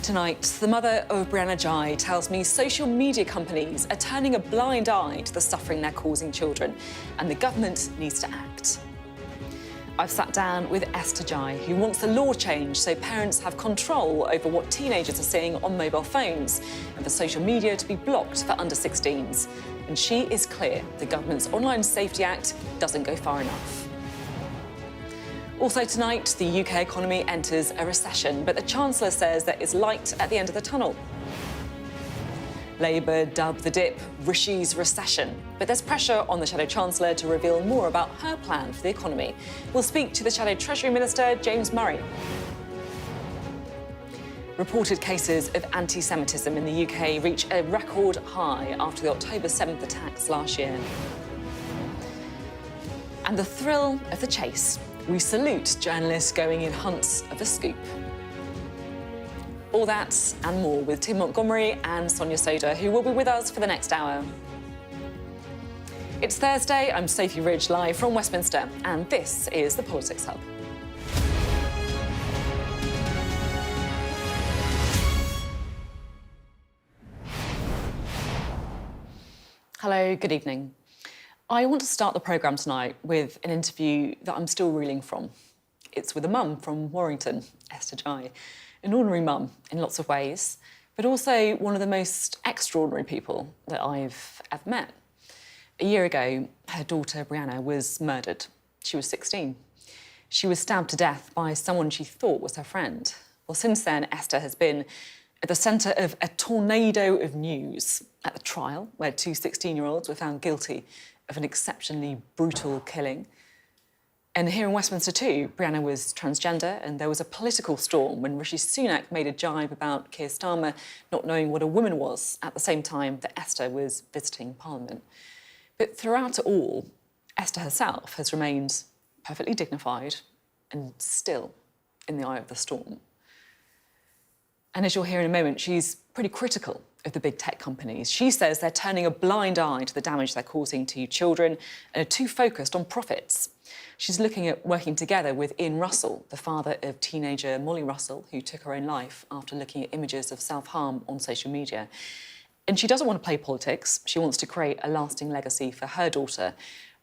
Tonight, the mother of Brianna Ghey tells me social media companies are turning a blind eye to the suffering they're causing children, and the government needs to act. I've sat down with Esther Ghey, who wants the law changed so parents have control over what teenagers are seeing on mobile phones and for social media to be blocked for under 16s. And she is clear the government's Online Safety Act doesn't go far enough. Also tonight, the UK economy enters a recession, but the Chancellor says there is light at the end of the tunnel. Labour dubbed the dip Rishi's recession, but there's pressure on the Shadow Chancellor to reveal more about her plan for the economy. We'll speak to the Shadow Treasury Minister, James Murray. Reported cases of anti-Semitism in the UK reach a record high after the October 7th attacks last year. And the thrill of the chase. We salute journalists going in hunts of the scoop. All that and more with Tim Montgomerie and Sonia Sodha, who will be with us for the next hour. It's Thursday, I'm Sophy Ridge, live from Westminster, and this is the Politics Hub. Hello, good evening. I want to start the programme tonight with an interview that I'm still reeling from. It's with a mum from Warrington, Esther Ghey, an ordinary mum in lots of ways, but also one of the most extraordinary people that I've ever met. A year ago, her daughter Brianna was murdered. She was 16. She was stabbed to death by someone she thought was her friend. Well, since then, Esther has been at the centre of a tornado of news at the trial, where two 16-year-olds were found guilty of an exceptionally brutal killing. And here in Westminster too, Brianna was transgender, and there was a political storm when Rishi Sunak made a jibe about Keir Starmer not knowing what a woman was at the same time that Esther was visiting Parliament. But throughout it all, Esther herself has remained perfectly dignified and still in the eye of the storm. And as you'll hear in a moment, she's pretty critical of the big tech companies. She says they're turning a blind eye to the damage they're causing to children and are too focused on profits. She's looking at working together with Ian Russell, the father of teenager Molly Russell, who took her own life after looking at images of self-harm on social media. And she doesn't want to play politics. She wants to create a lasting legacy for her daughter,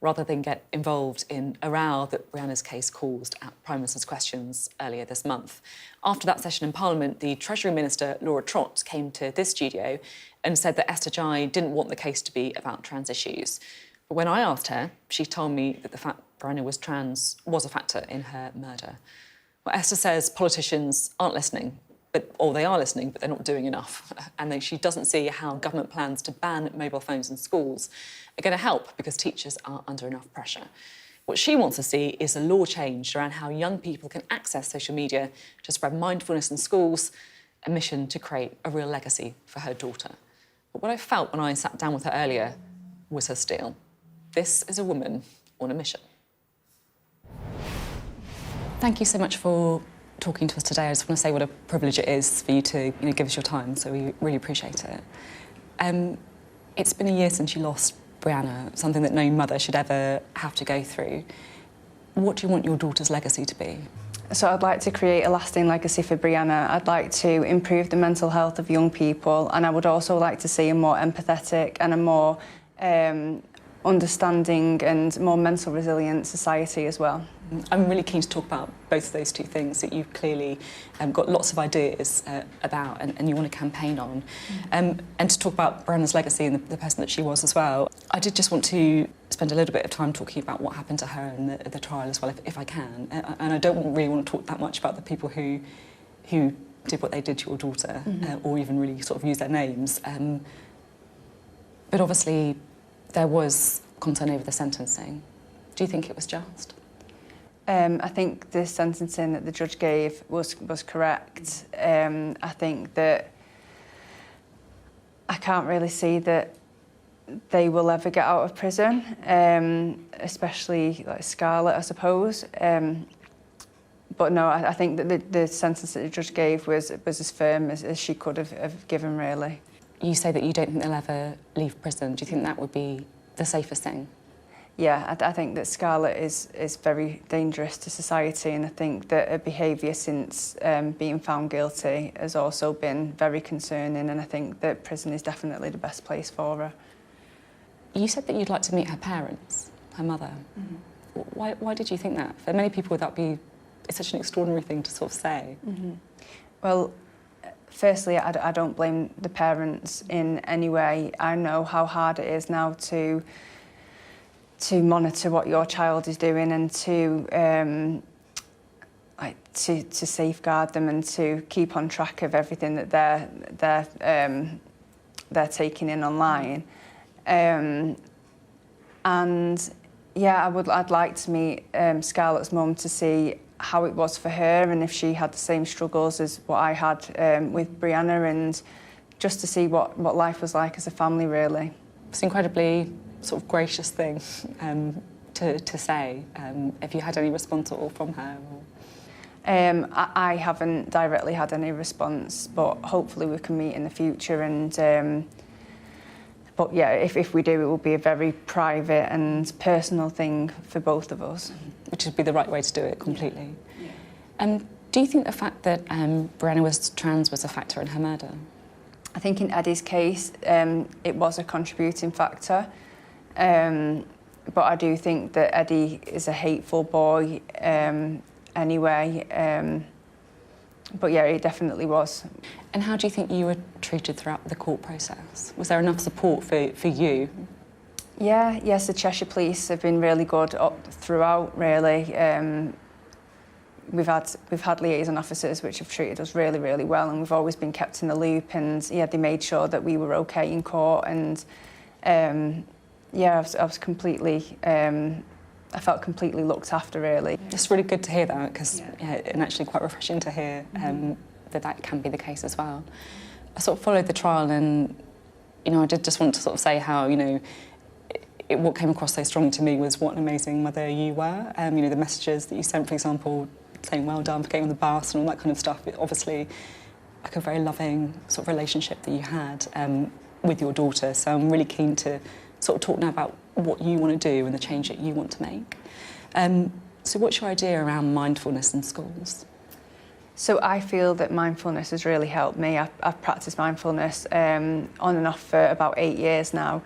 rather than get involved in a row that Brianna's case caused at Prime Minister's Questions earlier this month. After that session in Parliament, the Treasury Minister, Laura Trott, came to this studio and said that Esther Ghey didn't want the case to be about trans issues. But when I asked her, she told me that the fact Brianna was trans was a factor in her murder. Well, Esther says politicians aren't listening, or they are listening, but they're not doing enough. And she doesn't see how government plans to ban mobile phones in schools are going to help because teachers are under enough pressure. What she wants to see is a law changed around how young people can access social media to spread mindfulness in schools, a mission to create a real legacy for her daughter. But what I felt when I sat down with her earlier was her steel. This is a woman on a mission. Thank you so much for talking to us today. I just want to say what a privilege it is for you to give us your time, so we really appreciate it. It's been a year since you lost Brianna, something that no mother should ever have to go through. What do you want your daughter's legacy to be? So I'd like to create a lasting legacy for Brianna. I'd like to improve the mental health of young people, and I would also like to see a more empathetic and a more understanding and more mental resilient society as well. I'm really keen to talk about both of those two things that you've clearly got lots of ideas about and you want to campaign on. And to talk about Brianna's legacy and the person that she was as well. I did just want to spend a little bit of time talking about what happened to her in the trial as well, if I can. And I don't really want to talk that much about the people who did what they did to your daughter, or even really sort of use their names. But obviously, there was concern over the sentencing. Do you think it was just? I think the sentencing that the judge gave was correct. I think that I can't really see that they will ever get out of prison, especially like Scarlett, I suppose. But no, I think that the sentence that the judge gave was as firm as she could have given, really. You say that you don't think they'll ever leave prison. Do you think that would be the safest thing? Yeah, I think that Scarlett is very dangerous to society, and I think that her behaviour since being found guilty has also been very concerning, and I think that prison is definitely the best place for her. You said that you'd like to meet her parents, her mother. Mm-hmm. Why did you think that? For many people, it's such an extraordinary thing to sort of say. Mm-hmm. Well, firstly, I don't blame the parents in any way. I know how hard it is now to monitor what your child is doing and to safeguard them and to keep on track of everything that they're taking in online. And yeah, I'd like to meet Scarlett's mum to see how it was for her and if she had the same struggles as what I had with Brianna, and just to see what life was like as a family, really. It's incredibly sort of gracious thing to say. Have you had any response at all from her? I haven't directly had any response, but hopefully we can meet in the future. And but yeah, if we do, it will be a very private and personal thing for both of us. Which would be the right way to do it completely. Yeah. Do you think the fact that Brianna was trans was a factor in her murder? I think in Eddie's case, it was a contributing factor. But I do think that Eddie is a hateful boy anyway. But yeah, it definitely was. And how do you think you were treated throughout the court process? Was there enough support for you? Yeah, yes, the Cheshire Police have been really good throughout, really. We've had liaison officers which have treated us really, really well, and we've always been kept in the loop, and yeah, they made sure that we were okay in court, and yeah, I was completely, I felt completely looked after, really. It's really good to hear that, because and actually quite refreshing to hear that can be the case as well. I sort of followed the trial, and I did just want to sort of say how what came across so strongly to me was what an amazing mother you were. The messages that you sent, for example, saying well done for getting on the bus and all that kind of stuff. It obviously like a very loving sort of relationship that you had with your daughter. So I'm really keen to sort of talk now about what you want to do and the change that you want to make. So what's your idea around mindfulness in schools? So I feel that mindfulness has really helped me. I've practiced mindfulness on and off for about 8 years now.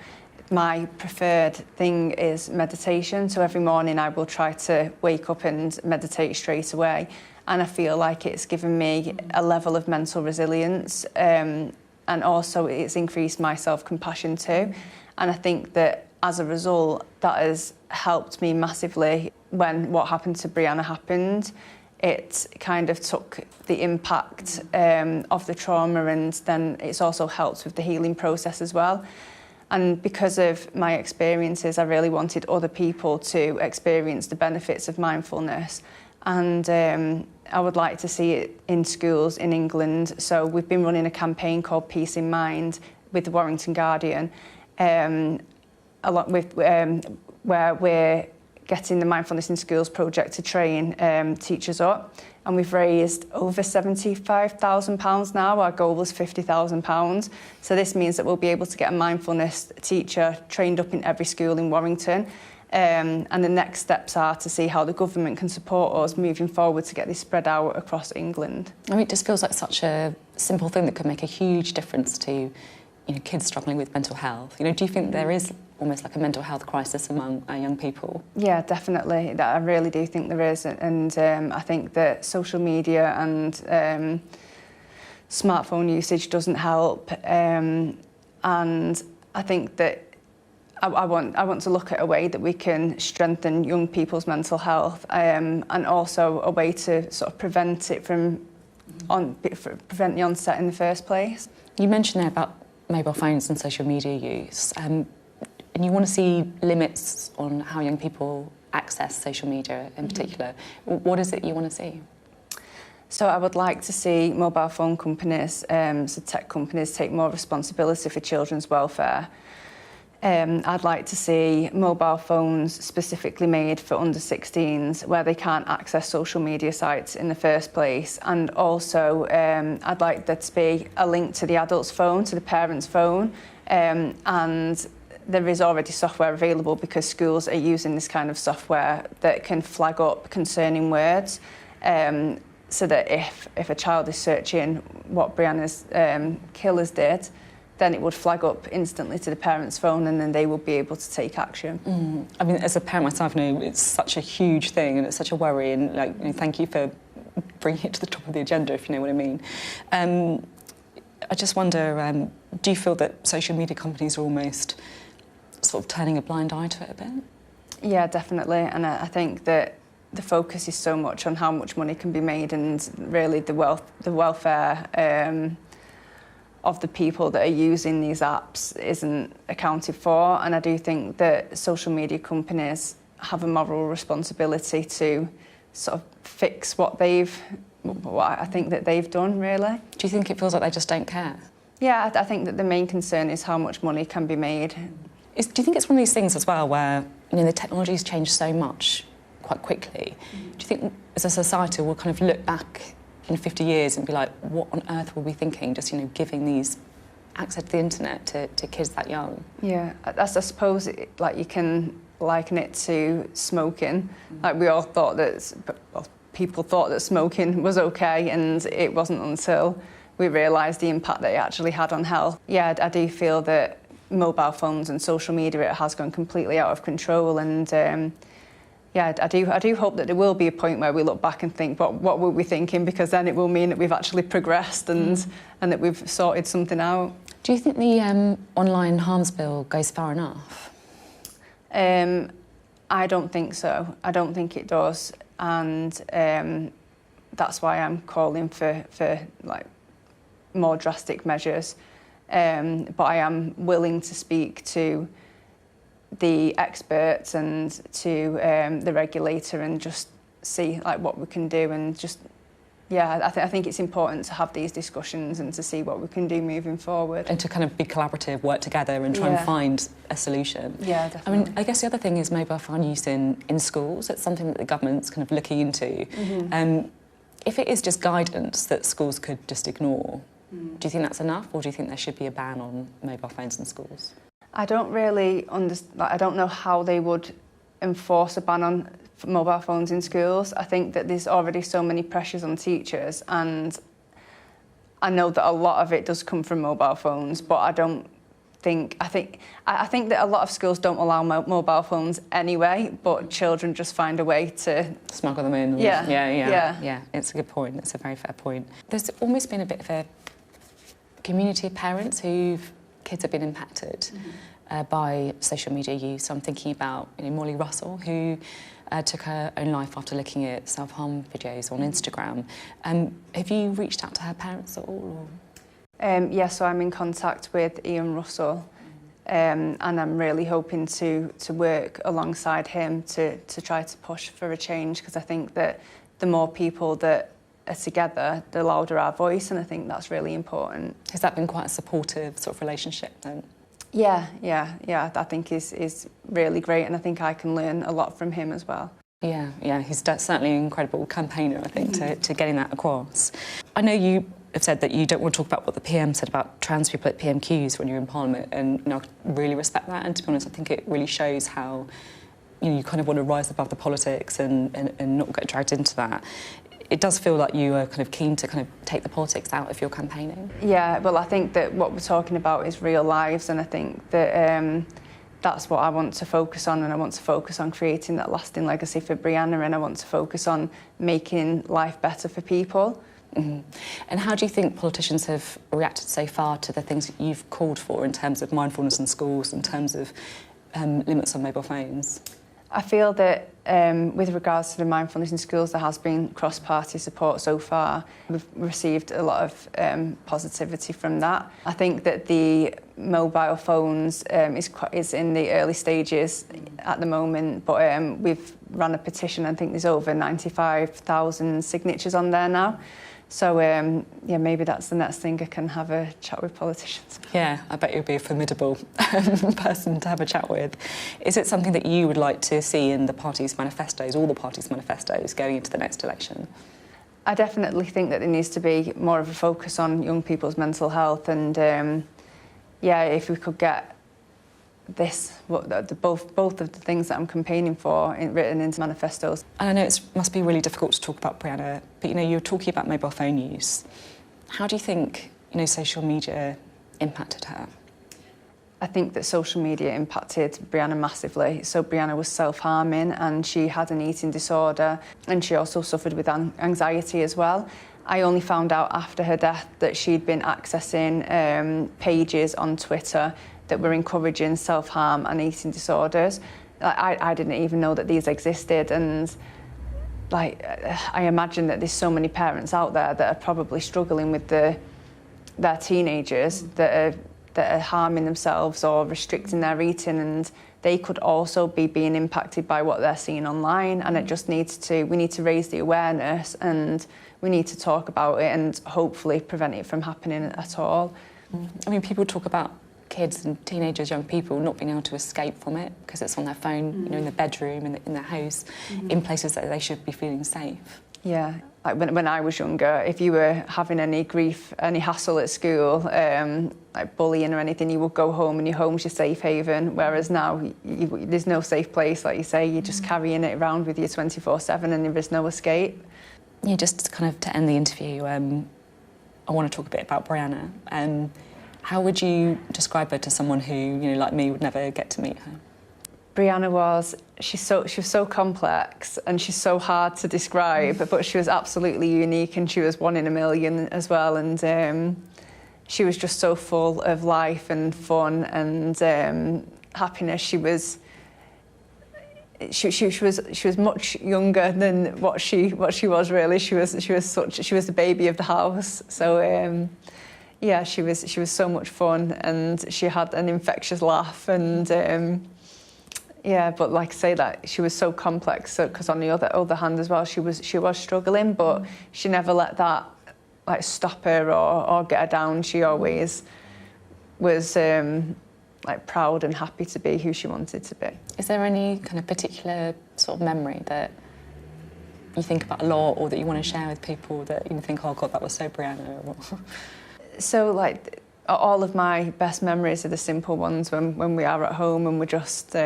My preferred thing is meditation, so every morning I will try to wake up and meditate straight away, and I feel like it's given me a level of mental resilience, and also it's increased my self-compassion too, and I think that as a result that has helped me massively. When what happened to Brianna happened, it kind of took the impact of the trauma, and then it's also helped with the healing process as well. And because of my experiences, I really wanted other people to experience the benefits of mindfulness. And I would like to see it in schools in England. So we've been running a campaign called Peace in Mind with the Warrington Guardian, along with where we're getting the Mindfulness in Schools project to train teachers up. And we've raised over £75,000 now. Our goal was £50,000. So this means that we'll be able to get a mindfulness teacher trained up in every school in Warrington. And the next steps are to see how the government can support us moving forward to get this spread out across England. I mean, it just feels like such a simple thing that could make a huge difference to kids struggling with mental health. Do you think there is almost like a mental health crisis among young people? Yeah, definitely. I really do think there is, and I think that social media and smartphone usage doesn't help, and I think that I want to look at a way that we can strengthen young people's mental health, and also a way to sort of prevent it from prevent the onset in the first place. You mentioned there about mobile phones and social media use, and you want to see limits on how young people access social media in particular. What is it you want to see? So I would like to see mobile phone companies, so tech companies, take more responsibility for children's welfare. I'd like to see mobile phones specifically made for under 16s where they can't access social media sites in the first place, and also I'd like there to be a link to the adult's phone, to the parent's phone, and there is already software available because schools are using this kind of software that can flag up concerning words, so that if a child is searching what Brianna's killers did, then it would flag up instantly to the parent's phone, and then they will be able to take action. I mean, as a parent myself, it's such a huge thing and it's such a worry, and thank you for bringing it to the top of the agenda, if you know what I mean. I just wonder, do you feel that social media companies are almost sort of turning a blind eye to it a bit? Yeah, definitely, and I think that the focus is so much on how much money can be made, and really the welfare of the people that are using these apps isn't accounted for. And I do think that social media companies have a moral responsibility to sort of fix what I think that they've done, really. Do you think it feels like they just don't care? Yeah, I think that the main concern is how much money can be made. Do you think it's one of these things as well where the technology's changed so much quite quickly? Do you think as a society we'll kind of look back in 50 years and be like, what on earth were we thinking, just giving these access to the internet to kids that young? Yeah, I suppose you can liken it to smoking. Like we all thought people thought that smoking was okay, and it wasn't until we realised the impact that it actually had on health. Yeah, I do feel that mobile phones and social media, it has gone completely out of control, and yeah, I do hope that there will be a point where we look back and think, what were we thinking? Because then it will mean that we've actually progressed and that we've sorted something out. Do you think the online harms bill goes far enough? I don't think so. I don't think it does, and that's why I'm calling for more drastic measures. But I am willing to speak to the experts and to the regulator and just see what we can do, and just I think it's important to have these discussions and to see what we can do moving forward. And to kind of be collaborative, work together and try and find a solution. Yeah, definitely. I mean, I guess the other thing is mobile phone use in schools. It's something that the government's kind of looking into. If it is just guidance that schools could just ignore, do you think that's enough, or do you think there should be a ban on mobile phones in schools? I don't really understand. I don't know how they would enforce a ban on mobile phones in schools. I think that there's already so many pressures on teachers, and I know that a lot of it does come from mobile phones, but I think that a lot of schools don't allow mobile phones anyway, but children just find a way to smuggle them in. Yeah. It's a good point. It's a very fair point. There's almost been a bit of a community of parents whose kids have been impacted by social media use. I'm thinking about Molly Russell, who took her own life after looking at self-harm videos on Instagram. Have you reached out to her parents at all? Yes, so I'm in contact with Ian Russell, and I'm really hoping to work alongside him to try to push for a change, because I think that the more people that are together, the louder our voice, and I think that's really important. Has that been quite a supportive sort of relationship then? Yeah, I think he's really great, and I think I can learn a lot from him as well. Yeah, he's certainly an incredible campaigner, I think, to getting that across. I know you have said that you don't want to talk about what the PM said about trans people at PMQs when you're in Parliament, and I really respect that, and to be honest, I think it really shows how you kind of want to rise above the politics and not get dragged into that. It does feel like you are kind of keen to kind of take the politics out if you're campaigning. Yeah, well, I think that what we're talking about is real lives, and I think that that's what I want to focus on, and I want to focus on creating that lasting legacy for Brianna, and I want to focus on making life better for people. And how do you think politicians have reacted so far to the things that you've called for in terms of mindfulness in schools, in terms of limits on mobile phones? I feel that with regards to the mindfulness in schools, there has been cross-party support so far. We've received a lot of positivity from that. I think that the mobile phones is in the early stages at the moment, but we've run a petition. I think there's over 95,000 signatures on there now. So, maybe that's the next thing. I can have a chat with politicians. Yeah, I bet you'll be a formidable person to have a chat with. Is it something that you would like to see in the parties' manifestos, all the parties' manifestos, going into the next election? I definitely think that there needs to be more of a focus on young people's mental health, and if we could get both of the things that I'm campaigning for written into manifestos. And I know it must be really difficult to talk about Brianna, but you're talking about mobile phone use. How do you think social media impacted her? I think that social media impacted Brianna massively. So Brianna was self-harming and she had an eating disorder and she also suffered with anxiety as well. I only found out after her death that she'd been accessing pages on Twitter that were encouraging self-harm and eating disorders. I didn't even know that these existed, and I imagine that there's so many parents out there that are probably struggling with their teenagers that are harming themselves or restricting their eating, and they could also be being impacted by what they're seeing online. And it just we need to raise the awareness, and we need to talk about it and hopefully prevent it from happening at all. I mean, people talk about kids and teenagers, young people, not being able to escape from it because it's on their phone, in their bedroom, in their house, in places that they should be feeling safe. Yeah, like when I was younger, if you were having any grief, any hassle at school, like bullying or anything, you would go home and your home's your safe haven, whereas now there's no safe place, like you say, you're just carrying it around with you 24/7 and there is no escape. Yeah, just kind of to end the interview, I want to talk a bit about Brianna. How would you describe her to someone who, like me, would never get to meet her? Brianna she was so complex and she's so hard to describe, but she was absolutely unique and she was one in a million as well. And she was just so full of life and fun and happiness. She was much younger than what she was really. She was the baby of the house. So yeah, she was so much fun and she had an infectious laugh and. Yeah, but like I say, that she was so complex. So, because on the other hand as well, she was struggling, but she never let that stop her or get her down. She always was proud and happy to be who she wanted to be. Is there any kind of particular sort of memory that you think about a lot, or that you want to share with people that you think, oh God, that was so Brianna? So all of my best memories are the simple ones when we are at home and we're just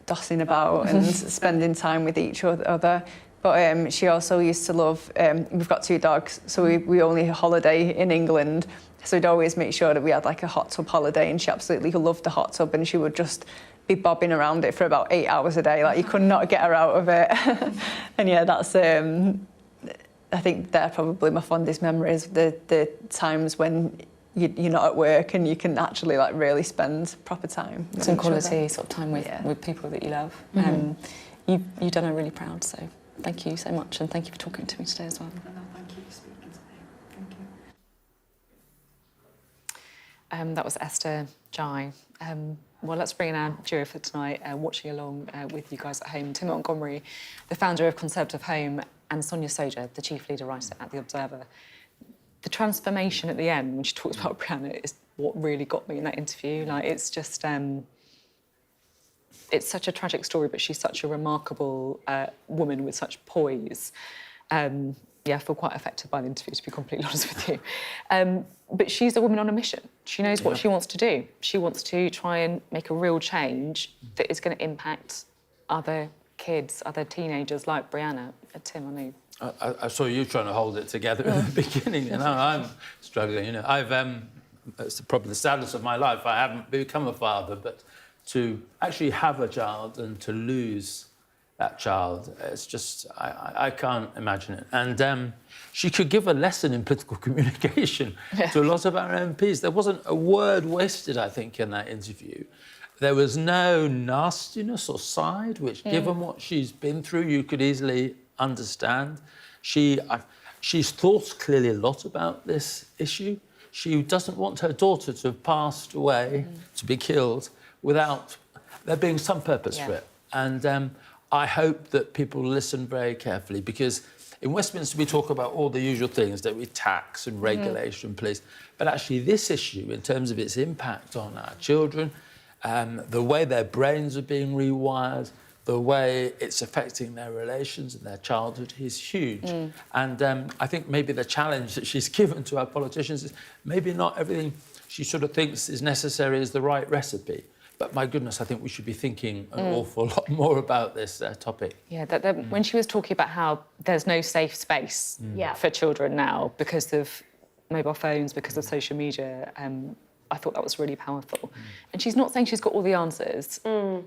dossing about and spending time with each other. But she also used to love, we've got 2 dogs, so we only holiday in England, so we'd always make sure that we had a hot tub holiday, and she absolutely loved the hot tub, and she would just be bobbing around it for about 8 hours a day, you could not get her out of it. And yeah, that's I think they're probably my fondest memories, the times when you're not at work and you can actually really spend proper time. Some quality sort of time with people that you love. You've done her really proud, so thank you so much, and thank you for talking to me today as well. No, thank you for speaking to me. Thank you. That was Esther Ghey. Well, let's bring in our jury for tonight, watching along with you guys at home. Tim Montgomerie, the founder of Conservative Home, and Sonia Sodha, the chief leader writer at The Observer. The transformation at the end, when she talks about Brianna, is what really got me in that interview. It's just, it's such a tragic story, but she's such a remarkable woman with such poise. I feel quite affected by the interview, to be completely honest with you. But she's a woman on a mission. She knows what she wants to do. She wants to try and make a real change that is going to impact other kids, other teenagers like Brianna. Tim, I know. I saw you trying to hold it together in the beginning, I'm struggling. It's probably the saddest of my life. I haven't become a father, but to actually have a child and to lose that child, it's just, I can't imagine it. And she could give a lesson in political communication to a lot of our MPs. There wasn't a word wasted, I think, in that interview. There was no nastiness or side, which, given what she's been through, you could easily understand. She's thought clearly a lot about this issue. She doesn't want her daughter to have passed away, to be killed, without there being some purpose for it. And I hope that people listen very carefully, because in Westminster we talk about all the usual things that we tax and regulation, police, but actually this issue, in terms of its impact on our children, the way their brains are being rewired, the way it's affecting their relations and their childhood is huge. And I think maybe the challenge that she's given to our politicians is maybe not everything she sort of thinks is necessary is the right recipe. But my goodness, I think we should be thinking an awful lot more about this topic. Yeah, when she was talking about how there's no safe space for children now because of mobile phones, because of social media, I thought that was really powerful. And she's not saying she's got all the answers.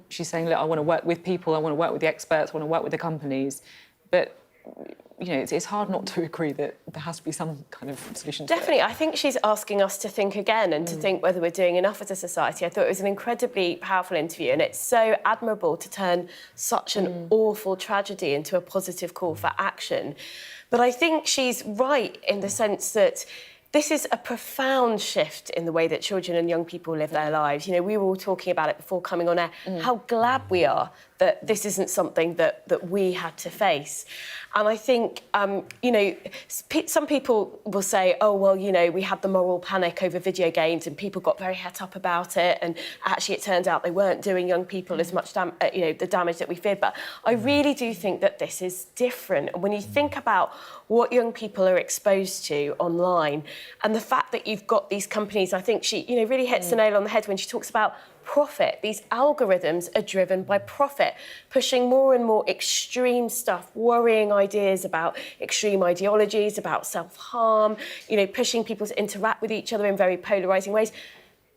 She's saying, look, I want to work with people, I want to work with the experts, I want to work with the companies. But, you know, it's hard not to agree that there has to be some kind of solution to Definitely. it. I think she's asking us to think again and to think whether we're doing enough as a society. I thought it was an incredibly powerful interview, and it's so admirable to turn such an awful tragedy into a positive call for action. But I think she's right in the sense that this is a profound shift in the way that children and young people live their lives. You know, we were all talking about it before coming on air, how glad we are that this isn't something that we had to face. And I think, you know, some people will say, oh, well, you know, we had the moral panic over video games and people got very het up about it, and actually it turned out they weren't doing young people as much you know, the damage that we feared. But I really do think that this is different. And when you think about what young people are exposed to online and the fact that you've got these companies, I think she, you know, really hits the nail on the head when she talks about profit. These algorithms are driven by profit, pushing more and more extreme stuff, worrying ideas about extreme ideologies, about self-harm, you know, pushing people to interact with each other in very polarising ways.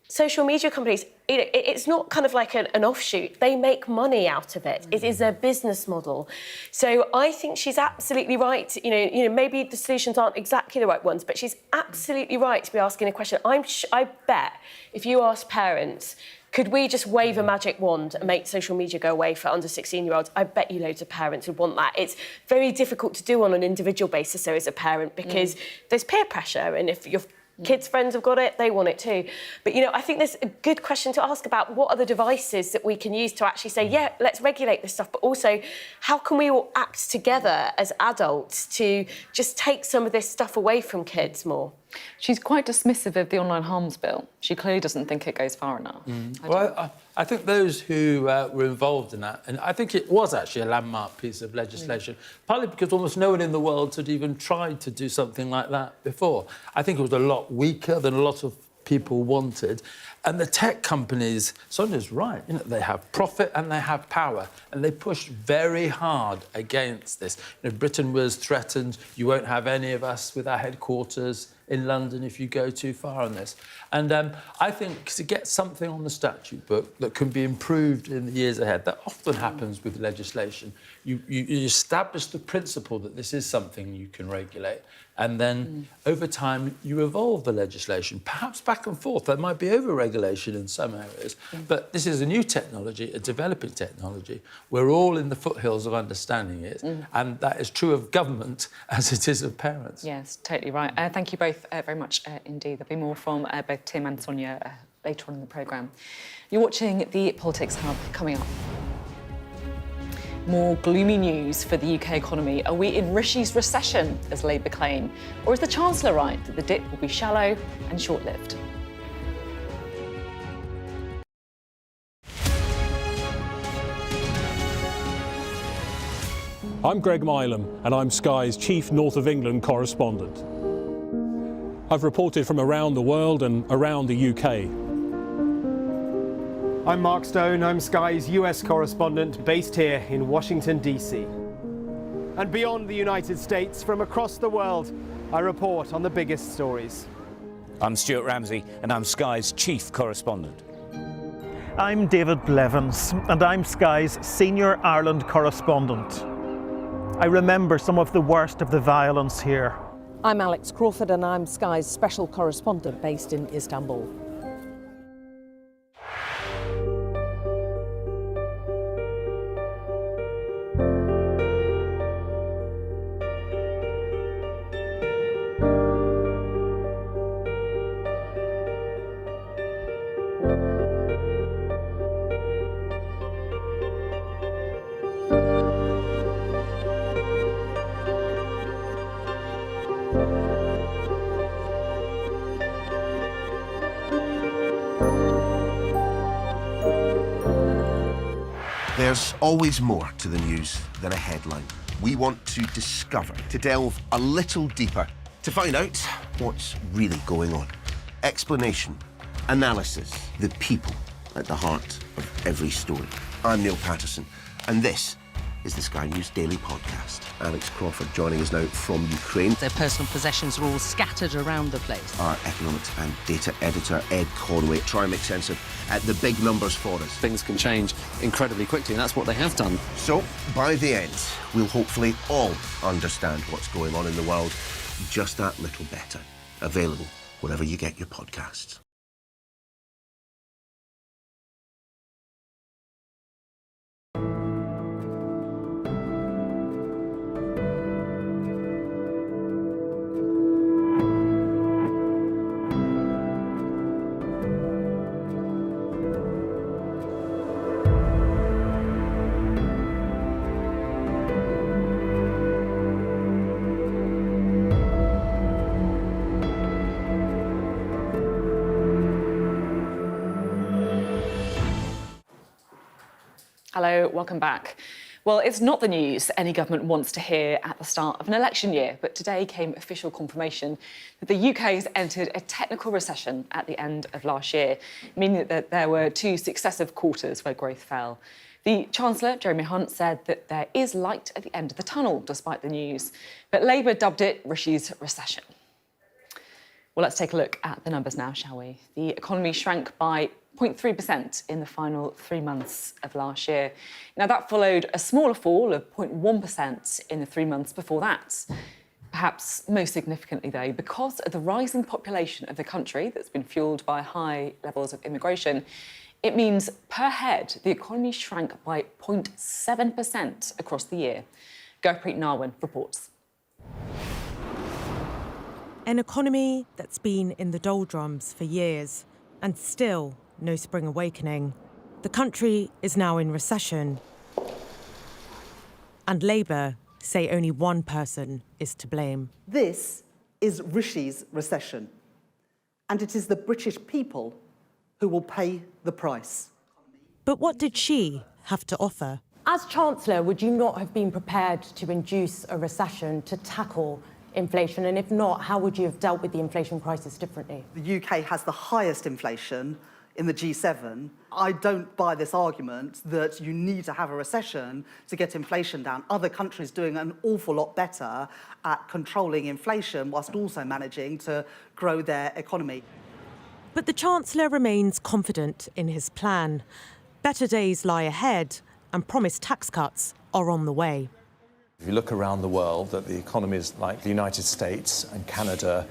Social media companies, you know, it's not kind of like an offshoot. They make money out of it. It is their business model. So I think she's absolutely right. You know, maybe the solutions aren't exactly the right ones, but she's absolutely right to be asking a question. I bet if you ask parents, could we just wave a magic wand and make social media go away for under 16-year-olds? I bet you loads of parents would want that. It's very difficult to do on an individual basis, so as a parent, because there's peer pressure, and if your kids' friends have got it, they want it too. But, you know, I think there's a good question to ask about what are the devices that we can use to actually say, yeah, let's regulate this stuff, but also how can we all act together as adults to just take some of this stuff away from kids more? She's quite dismissive of the online harms bill. She clearly doesn't think it goes far enough. Well, I think those who were involved in that, and I think it was actually a landmark piece of legislation, partly because almost no one in the world had even tried to do something like that before. I think it was a lot weaker than a lot of people wanted. And the tech companies, Sonia's right, you know, they have profit and they have power, and they pushed very hard against this. You know, Britain was threatened, you won't have any of us with our headquarters in London if you go too far on this. And I think to get something on the statute book that can be improved in the years ahead, that often happens with legislation. You establish the principle that this is something you can regulate, and then over time you evolve the legislation, perhaps back and forth. There might be over-regulation in some areas, but this is a new technology, a developing technology. We're all in the foothills of understanding it, and that is true of government as it is of parents. Yes, totally right. Thank you both very much indeed. There'll be more from both Tim and Sonia later on in the programme. You're watching the Politics Hub. Coming up, more gloomy news for the UK economy. Are we in Rishi's recession, as Labour claim? Or is the Chancellor right that the dip will be shallow and short-lived? I'm Greg Milam, and I'm Sky's chief North of England correspondent. I've reported from around the world and around the UK. I'm Mark Stone, I'm Sky's US correspondent based here in Washington, DC. And beyond the United States, from across the world, I report on the biggest stories. I'm Stuart Ramsey, and I'm Sky's chief correspondent. I'm David Blevins, and I'm Sky's senior Ireland correspondent. I remember some of the worst of the violence here. I'm Alex Crawford, and I'm Sky's special correspondent based in Istanbul. There's always more to the news than a headline. We want to discover, to delve a little deeper, to find out what's really going on. Explanation, analysis, the people at the heart of every story. I'm Neil Patterson, and this is the Sky News Daily Podcast. Alex Crawford joining us now from Ukraine. Their personal possessions are all scattered around the place. Our economics and data editor, Ed Conway, try and make sense of the big numbers for us. Things can change incredibly quickly, and that's what they have done. So, by the end, we'll hopefully all understand what's going on in the world just that little better. Available wherever you get your podcasts. Hello, welcome back. Well, it's not the news any government wants to hear at the start of an election year, but today came official confirmation that the UK has entered a technical recession at the end of last year, meaning that there were 2 successive quarters where growth fell. The Chancellor, Jeremy Hunt, said that there is light at the end of the tunnel, despite the news, but Labour dubbed it Rishi's recession. Well, let's take a look at the numbers now, shall we? The economy shrank by 0.3% in the final 3 months of last year. Now, that followed a smaller fall of 0.1% in the 3 months before that. Perhaps most significantly, though, because of the rising population of the country that's been fuelled by high levels of immigration, it means per head the economy shrank by 0.7% across the year. Gurpreet Narwan reports. An economy that's been in the doldrums for years and still no spring awakening. The country is now in recession. And Labour say only one person is to blame. This is Rishi's recession. And it is the British people who will pay the price. But what did she have to offer? As Chancellor, would you not have been prepared to induce a recession to tackle inflation? And if not, how would you have dealt with the inflation crisis differently? The UK has the highest inflation in the G7. I don't buy this argument that you need to have a recession to get inflation down. Other countries doing an awful lot better at controlling inflation whilst also managing to grow their economy. But the Chancellor remains confident in his plan. Better days lie ahead and promised tax cuts are on the way. If you look around the world, that the economies like the United States and Canada,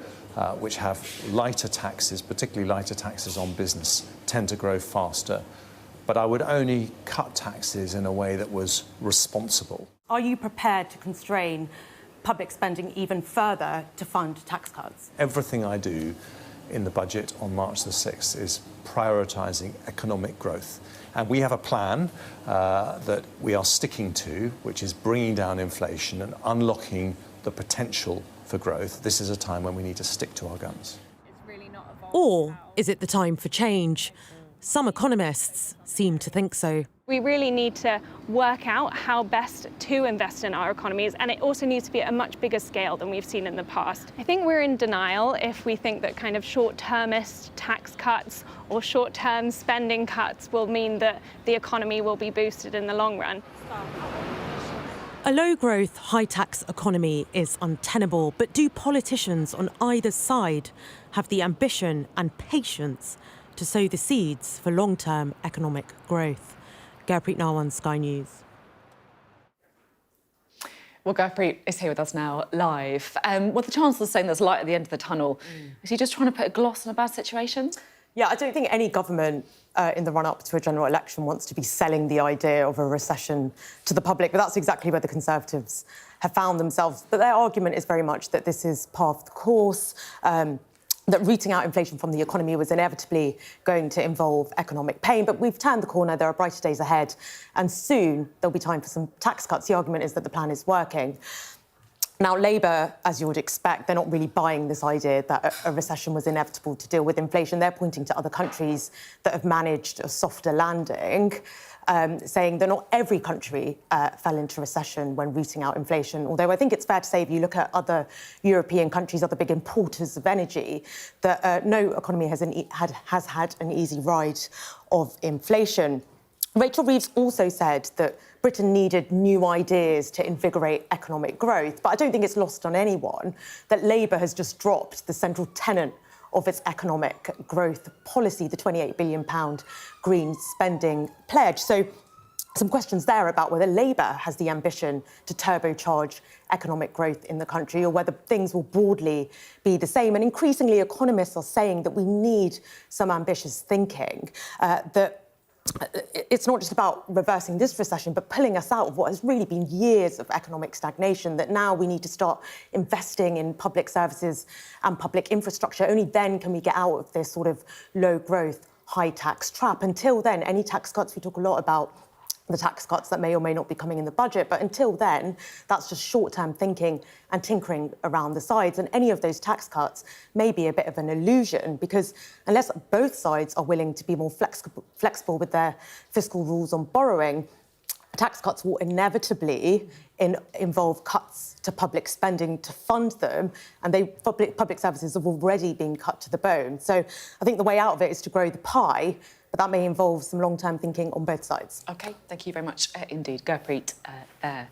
which have lighter taxes, particularly lighter taxes on business, tend to grow faster. But I would only cut taxes in a way that was responsible. Are you prepared to constrain public spending even further to fund tax cuts? Everything I do in the budget on March the 6th is prioritising economic growth. And we have a plan that we are sticking to, which is bringing down inflation and unlocking the potential for growth. This is a time when we need to stick to our guns. Or is it the time for change? Some economists seem to think so. We really need to work out how best to invest in our economies, and it also needs to be at a much bigger scale than we've seen in the past. I think we're in denial if we think that kind of short-termist tax cuts or short-term spending cuts will mean that the economy will be boosted in the long run. A low-growth, high-tax economy is untenable, but do politicians on either side have the ambition and patience to sow the seeds for long-term economic growth? Gurpreet Narwan, Sky News. Well, Gurpreet is here with us now, live. Well, the Chancellor's saying there's light at the end of the tunnel. Is he just trying to put a gloss on a bad situation? Yeah, I don't think any government in the run-up to a general election wants to be selling the idea of a recession to the public, but that's exactly where the Conservatives have found themselves. But their argument is very much that this is par for the course, that rooting out inflation from the economy was inevitably going to involve economic pain. But we've turned the corner, there are brighter days ahead, and soon there'll be time for some tax cuts. The argument is that the plan is working. Now, Labour, as you would expect, they're not really buying this idea that a recession was inevitable to deal with inflation. They're pointing to other countries that have managed a softer landing, saying that not every country fell into recession when rooting out inflation. Although I think it's fair to say, if you look at other European countries, other big importers of energy, that no economy has had an easy ride of inflation. Rachel Reeves also said that Britain needed new ideas to invigorate economic growth, but I don't think it's lost on anyone that Labour has just dropped the central tenet of its economic growth policy, the £28 billion green spending pledge. So some questions there about whether Labour has the ambition to turbocharge economic growth in the country, or whether things will broadly be the same. And increasingly, economists are saying that we need some ambitious thinking, that it's not just about reversing this recession, but pulling us out of what has really been years of economic stagnation, that now we need to start investing in public services and public infrastructure. Only then can we get out of this sort of low growth, high tax trap. Until then, any tax cuts, we talk a lot about the tax cuts that may or may not be coming in the budget, but until then, that's just short-term thinking and tinkering around the sides. And any of those tax cuts may be a bit of an illusion, because unless both sides are willing to be more flexible with their fiscal rules on borrowing, tax cuts will inevitably involve cuts to public spending to fund them, and public services have already been cut to the bone. So I think the way out of it is to grow the pie, but that may involve some long-term thinking on both sides. OK, thank you very much indeed. Gurpreet there.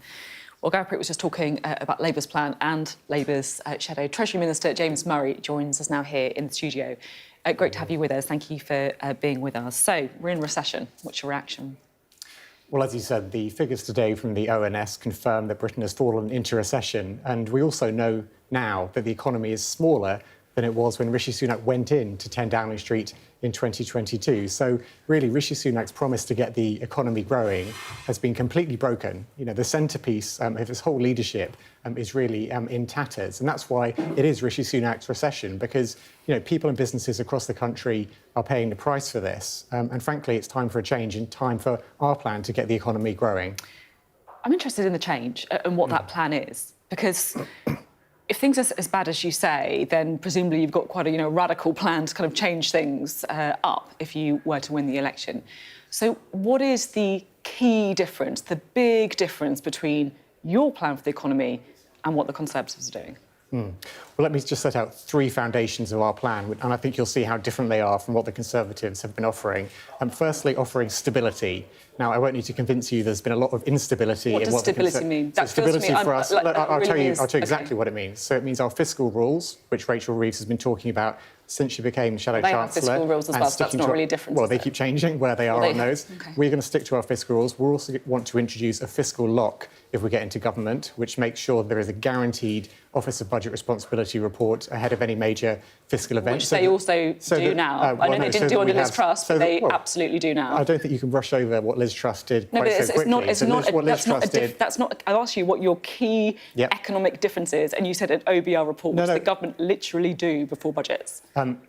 Well, Gurpreet was just talking about Labour's plan, and Labour's shadow Treasury Minister James Murray joins us now here in the studio. Great to have you with us. Thank you for being with us. So, we're in recession. What's your reaction? Well, as you said, the figures today from the ONS confirm that Britain has fallen into recession. And we also know now that the economy is smaller than it was when Rishi Sunak went in to 10 Downing Street in 2022. So really, Rishi Sunak's promise to get the economy growing has been completely broken. You know, the centrepiece of his whole leadership is really in tatters. And that's why it is Rishi Sunak's recession, because, you know, people and businesses across the country are paying the price for this. And frankly, it's time for a change and time for our plan to get the economy growing. I'm interested in the change and what that plan is, because if things are as bad as you say, then presumably you've got quite a radical plan to kind of change things up if you were to win the election. So what is the key difference, the big difference between your plan for the economy and what the Conservatives are doing? Well, let me just set out three foundations of our plan, and I think you'll see how different they are from what the Conservatives have been offering. Firstly, offering stability. Now, I won't need to convince you there's been a lot of instability in what stability mean? So stability for us, I'll tell you exactly what it means. So it means our fiscal rules, which Rachel Reeves has been talking about since she became Shadow Chancellor. They have fiscal rules as well, so that's not really a difference. Well, they keep changing where they are on those. Okay. We're going to stick to our fiscal rules. We also want to introduce a fiscal lock if we get into government, which makes sure there is a guaranteed Office of Budget Responsibility report ahead of any major fiscal event. Which they also do now. I know they didn't do under Liz Truss, but they absolutely do now. I don't think you can brush over what Liz Truss did quite so quickly. I asked you what your key economic difference is, and you said an OBR report, which the government literally do before budgets.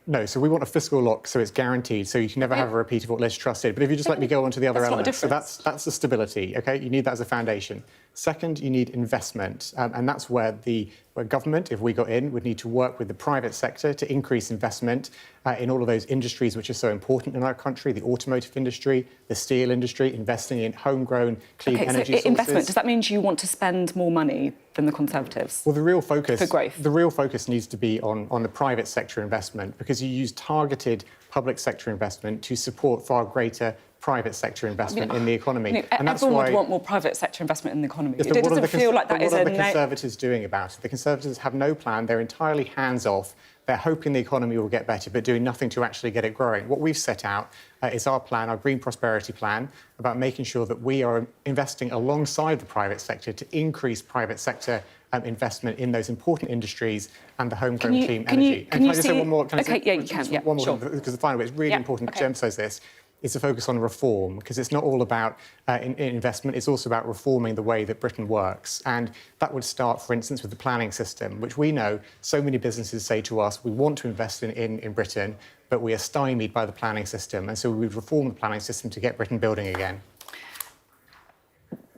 No, so we want a fiscal lock, so it's guaranteed, so you can never have a repeat of what Liz Truss did. But if you just let me go on to the other elements. So that's the stability, OK? You need that as a foundation. Second, you need investment, and that's where the government, if we got in, would need to work with the private sector to increase investment in all of those industries which are so important in our country, the automotive industry, the steel industry, investing in homegrown clean energy sources. Investment, does that mean you want to spend more money than the Conservatives? Well, the real focus for growth. The real focus needs to be on the private sector investment, because you use targeted public sector investment to support far greater private sector investment in the economy. And that's everyone would want more private sector investment in the economy. It doesn't feel like that is what are the Conservatives doing about it? The Conservatives have no plan. They're entirely hands-off. They're hoping the economy will get better, but doing nothing to actually get it growing. What we've set out is our plan, our Green Prosperity Plan, about making sure that we are investing alongside the private sector to increase private sector investment in those important industries and the homegrown clean energy. Can you just say one more? You can. One more, because the final bit is really important to emphasise this. Is to focus on reform, because it's not all about investment, it's also about reforming the way that Britain works. And that would start, for instance, with the planning system, which we know so many businesses say to us, we want to invest in Britain, but we are stymied by the planning system. And so we would reform the planning system to get Britain building again.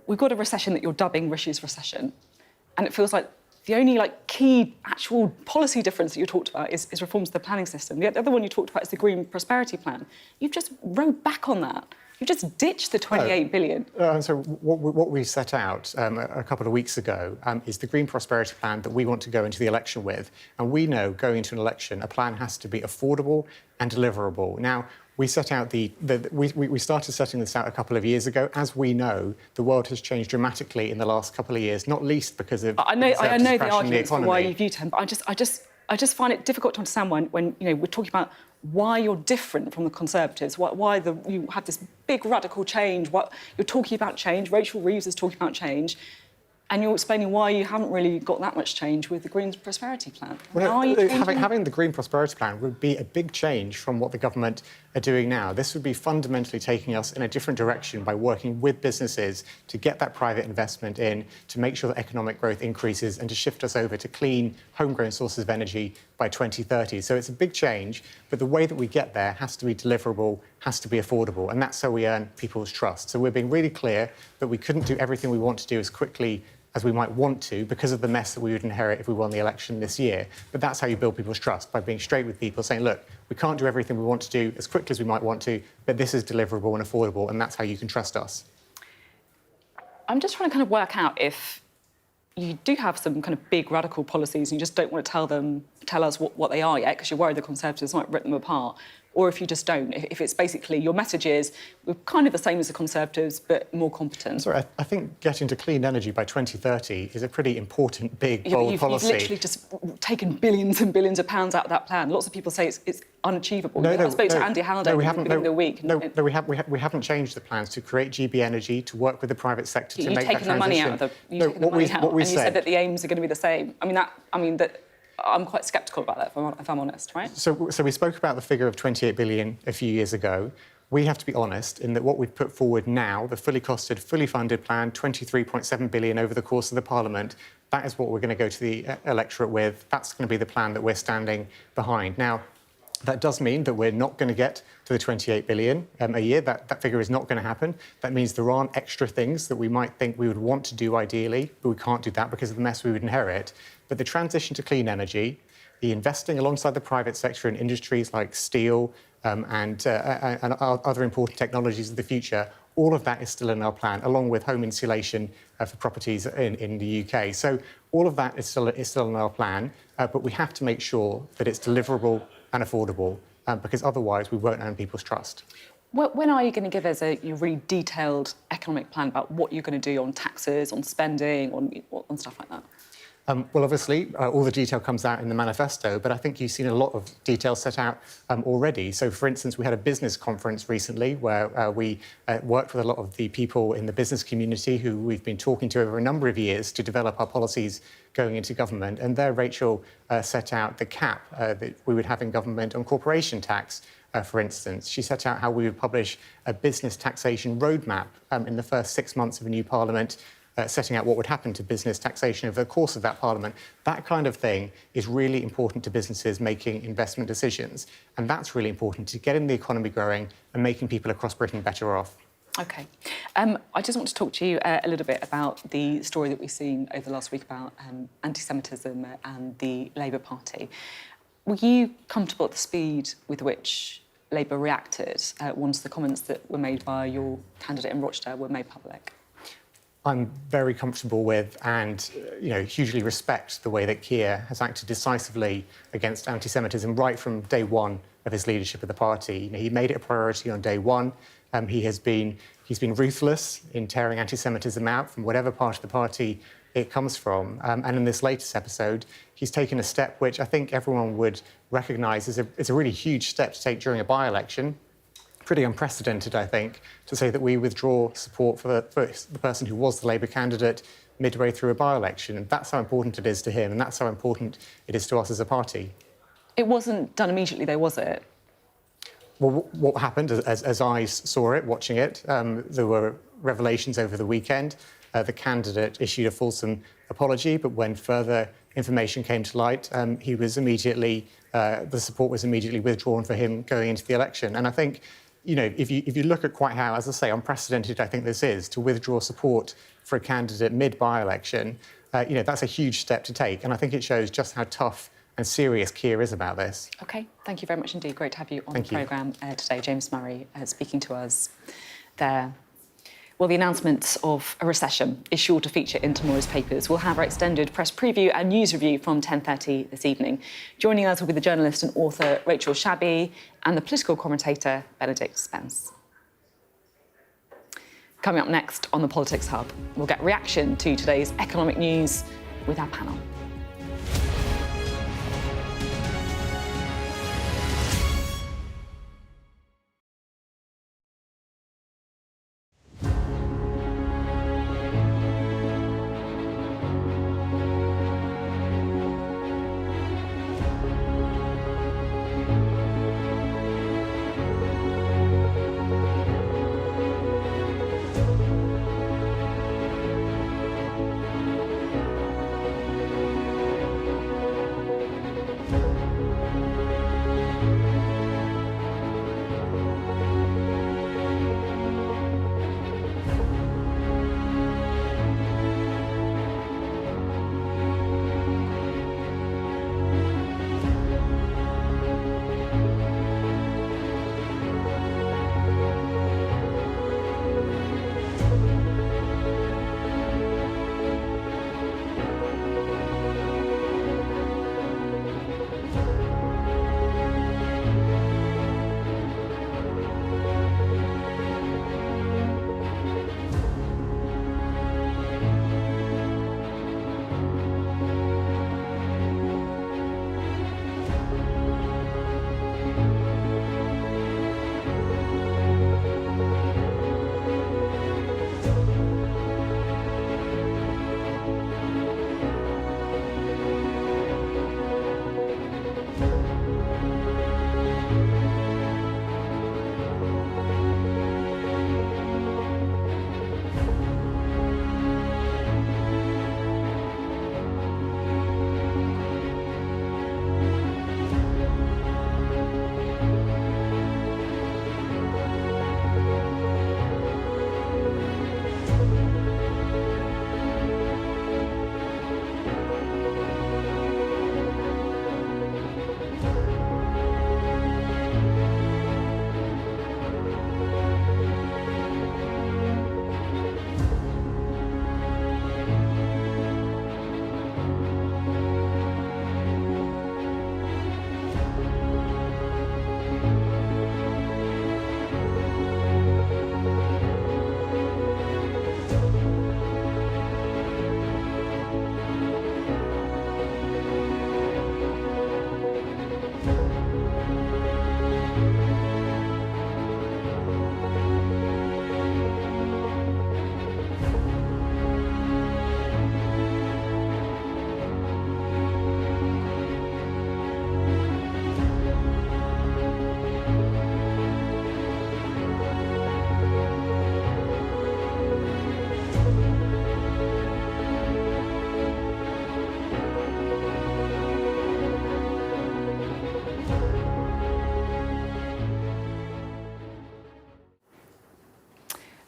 We've got a recession that you're dubbing Rishi's recession. And it feels like The only key actual policy difference that you talked about is reforms to the planning system. The other one you talked about is the Green Prosperity Plan. You've just rowed back on that. You just ditched the 28 billion. So what we set out a couple of weeks ago is the Green Prosperity Plan that we want to go into the election with. And we know going into an election, a plan has to be affordable and deliverable. Now, we set out we started setting this out a couple of years ago. As we know, the world has changed dramatically in the last couple of years, not least because of I know the arguments for why you vetoed him, but I just find it difficult to understand when we're talking about why you're different from the Conservatives, why you have this big radical change. You're talking about change. Rachel Reeves is talking about change. And you're explaining why you haven't really got that much change with the Green Prosperity Plan. Well, having the Green Prosperity Plan would be a big change from what the government are doing now. This would be fundamentally taking us in a different direction by working with businesses to get that private investment in, to make sure that economic growth increases and to shift us over to clean, homegrown sources of energy by 2030. So it's a big change, but the way that we get there has to be deliverable, has to be affordable, and that's how we earn people's trust. So we're being really clear that we couldn't do everything we want to do as quickly as we might want to because of the mess that we would inherit if we won the election this year. But that's how you build people's trust, by being straight with people, saying, look, we can't do everything we want to do as quickly as we might want to, but this is deliverable and affordable, and that's how you can trust us. I'm just trying to kind of work out if you do have some kind of big radical policies and you just don't want to tell us what they are yet because you're worried the Conservatives might rip them apart, or if you just don't, if it's basically your message is we're kind of the same as the Conservatives but more competent. Sorry, I think getting to clean energy by 2030 is a pretty important, big, bold policy. You've literally just taken billions and billions of pounds out of that plan. Lots of people say it's unachievable. I spoke to Andy Halliday at the beginning of the week. We haven't changed the plans to create GB Energy, to work with the private sector to make that transition. You've taken the money out of and you said that the aims are going to be the same. I'm quite sceptical about that, if I'm honest, right? So we spoke about the figure of 28 billion a few years ago. We have to be honest in that what we've put forward now, the fully costed, fully funded plan, 23.7 billion over the course of the Parliament, that is what we're going to go to the electorate with. That's going to be the plan that we're standing behind. Now, that does mean that we're not going to get to the 28 billion a year. That figure is not going to happen. That means there aren't extra things that we might think we would want to do ideally, but we can't do that because of the mess we would inherit. But the transition to clean energy, the investing alongside the private sector in industries like steel and other important technologies of the future, all of that is still in our plan, along with home insulation for properties in the UK. So all of that is still in our plan, but we have to make sure that it's deliverable and affordable, because otherwise we won't earn people's trust. When are you going to give us a really detailed economic plan about what you're going to do on taxes, on spending, on stuff like that? Well, obviously, all the detail comes out in the manifesto, but I think you've seen a lot of detail set out already. So, for instance, we had a business conference recently where we worked with a lot of the people in the business community who we've been talking to over a number of years to develop our policies going into government. And there, Rachel set out the cap that we would have in government on corporation tax, for instance. She set out how we would publish a business taxation roadmap in the first 6 months of a new parliament, setting out what would happen to business taxation over the course of that parliament. That kind of thing is really important to businesses making investment decisions. And that's really important to getting the economy growing and making people across Britain better off. OK. I just want to talk to you a little bit about the story that we've seen over the last week about anti-Semitism and the Labour Party. Were you comfortable at the speed with which Labour reacted once the comments that were made by your candidate in Rochdale were made public? I'm very comfortable with and hugely respect the way that Keir has acted decisively against anti-Semitism right from day one of his leadership of the party. He made it a priority on day one. He's been ruthless in tearing anti-Semitism out from whatever part of the party it comes from. And in this latest episode, he's taken a step which I think everyone would recognise is a really huge step to take during a by-election. Pretty unprecedented, I think, to say that we withdraw support for the person who was the Labour candidate midway through a by-election. And that's how important it is to him, and that's how important it is to us as a party. It wasn't done immediately, though, was it? Well, what happened, as I saw it, watching it, there were revelations over the weekend. The candidate issued a fulsome apology, but when further information came to light, the support was immediately withdrawn for him going into the election. And I think, if you look at quite how, as I say, unprecedented I think this is, to withdraw support for a candidate mid-by-election, that's a huge step to take. And I think it shows just how tough and serious Keir is about this. OK, thank you very much indeed. Great to have you on Thank the you. programme today. James Murray speaking to us there. Well, the announcement of a recession is sure to feature in tomorrow's papers. We'll have our extended press preview and news review from 10:30 this evening. Joining us will be the journalist and author Rachel Shabby and the political commentator Benedict Spence. Coming up next on the Politics Hub, we'll get reaction to today's economic news with our panel.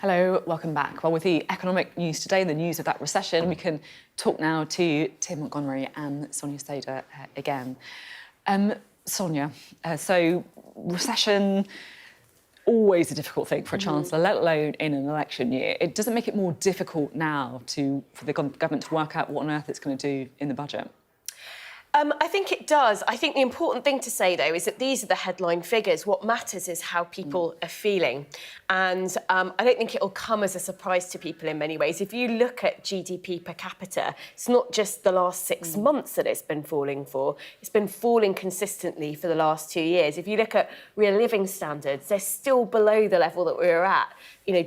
Hello, welcome back. Well, with the economic news today, the news of that recession, we can talk now to Tim Montgomerie and Sonia Sodha again. Sonia, so recession, always a difficult thing for a chancellor, let alone in an election year. It doesn't make it more difficult now for the government to work out what on earth it's going to do in the budget. I think it does. I think the important thing to say, though, is that these are the headline figures. What matters is how people are feeling. And I don't think it'll come as a surprise to people in many ways. If you look at GDP per capita, it's not just the last 6 months that it's been falling for. It's been falling consistently for the last 2 years. If you look at real living standards, they're still below the level that we were at,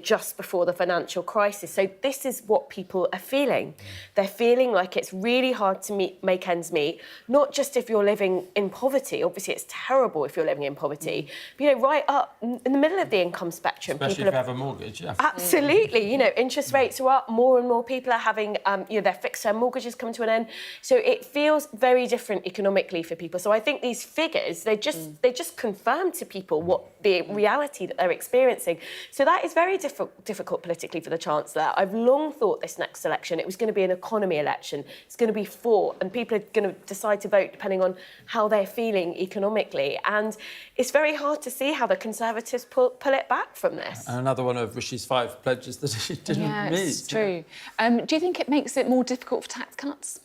just before the financial crisis. So this is what people are feeling. They're feeling like it's really hard to make ends meet. Not just if you're living in poverty, obviously it's terrible if you're living in poverty, but right up in the middle of the income spectrum. Especially if you have a mortgage, yeah. Absolutely, interest rates are up, more and more people are having their fixed-term mortgages come to an end. So it feels very different economically for people. So I think these figures, they just confirm to people what the reality that they're experiencing. So that is very very difficult politically for the Chancellor. I've long thought this next election, it was going to be an economy election. It's going to be fought, and people are going to decide to vote depending on how they're feeling economically. And it's very hard to see how the Conservatives pull it back from this. Another one of Rishi's 5 pledges that he didn't meet. It's true. Do you think it makes it more difficult for tax cuts?